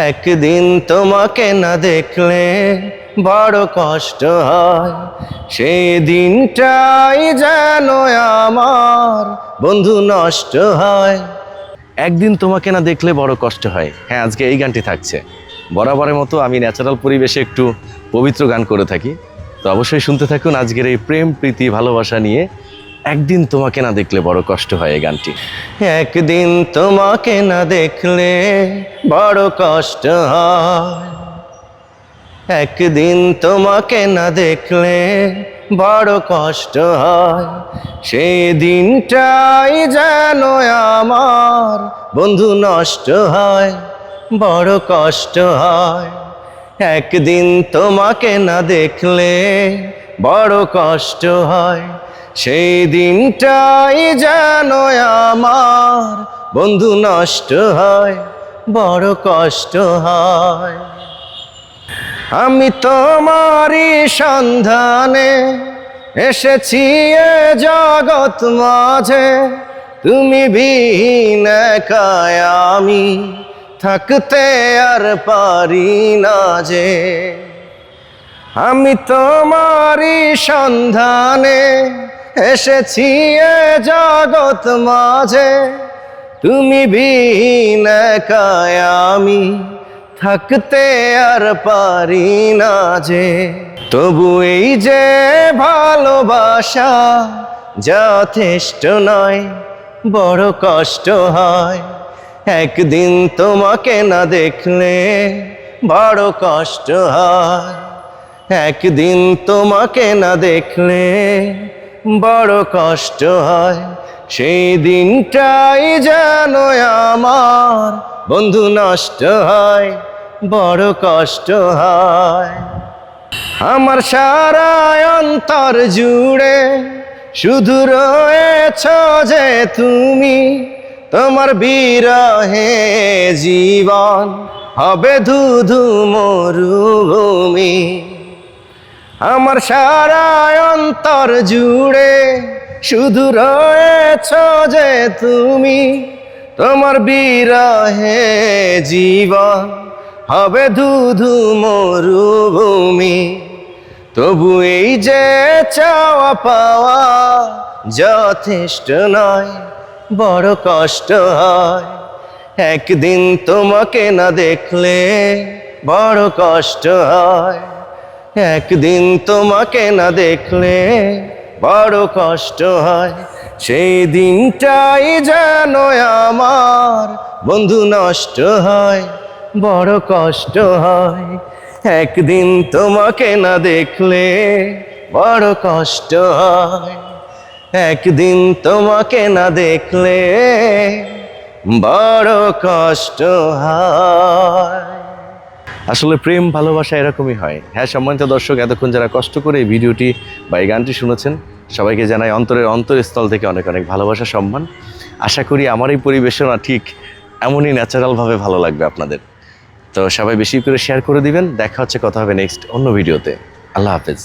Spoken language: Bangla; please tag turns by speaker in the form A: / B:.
A: একদিন তোমাকে না দেখলে বড় কষ্ট হয়, সেই দিনটাই যেন আমার বন্ধু নষ্ট হয়। একদিন তোমাকে না দেখলে বড় কষ্ট হয়। হ্যাঁ, আজকে এই গানটি থাকছে। বরাবরের মতো আমি ন্যাচারাল পরিবেশে একটু পবিত্র গান করে থাকি, তো অবশ্যই শুনতে থাকুন আজকের এই প্রেম প্রীতি ভালোবাসা নিয়ে একদিন তোমাকে না দেখলে বড় কষ্ট হয় এই গানটি। একদিন তোমাকে না দেখলে বড় কষ্ট হয়, একদিন তোমাকে না দেখলে বড় কষ্ট হয়, সেই দিনটাই যেন আমার বন্ধু নষ্ট হয়, বড় কষ্ট হয়। একদিন তোমাকে না দেখলে বড় কষ্ট হয়, সেই দিনটাই যেন আমার বন্ধু নষ্ট হয়, বড় কষ্ট হয়। আমি তোমারই সন্ধানে এসেছি এ জগৎ মাঝে, তুমি বিহীন একাই আমি থাকতে আর পারি না যে। আমি তোমারই সন্ধানে এসেছি এ জগৎ মাঝে, তুমি বিহীন একাই আমি থাকতে আর পারি না যে। তবু এই যে ভালোবাসা যথেষ্ট নয়, বড় কষ্ট হয়। একদিন তোমাকে না দেখলে বড় কষ্ট হয়, একদিন তোমাকে না দেখলে বড় কষ্ট হয়, সেই দিনটাই যেন আমার বন্ধু নষ্ট হয়, বড় কষ্ট হয়। আমার সারা অন্তর জুড়ে শুধু রয়েছ যে তুমি, তোমার বিরহে জীবন হবে ধুধু মরুভূমি। আমার সারা অন্তর জুড়ে শুধু রয়েছ যে তুমি, তোমার বিরহে জীবন হবে ধুধু মরুভূমি। তবু এই যে চাওয়া পাওয়া যথেষ্ট নয়, বড় কষ্ট হয়। একদিন তোমাকে না দেখলে বড় কষ্ট হয়, একদিন তোমাকে না দেখলে বড় কষ্ট হয়, সেই দিনটাই যেন আমার বন্ধু নষ্ট হয়, বড় কষ্ট হয়। একদিন তোমাকে না দেখলে বড় কষ্ট হয়, একদিন তোমাকে না দেখলে বড় কষ্ট হয়। আসলে প্রেম ভালোবাসা এরকমই হয়। হ্যাঁ সম্মানিত দর্শক, এতক্ষণ যারা কষ্ট করে এই ভিডিওটি বা এই গানটি শুনেছেন, সবাইকে জানাই অন্তরের অন্তরস্থল থেকে অনেক অনেক ভালোবাসা সম্মান। আশা করি আমার এই পরিবেশনা ঠিক এমনই ন্যাচারালভাবে ভালো লাগবে আপনাদের। তো সবাই বেশি করে শেয়ার করে দিবেন। দেখা হচ্ছে, কথা হবে নেক্সট অন্য ভিডিওতে। আল্লাহ হাফেজ।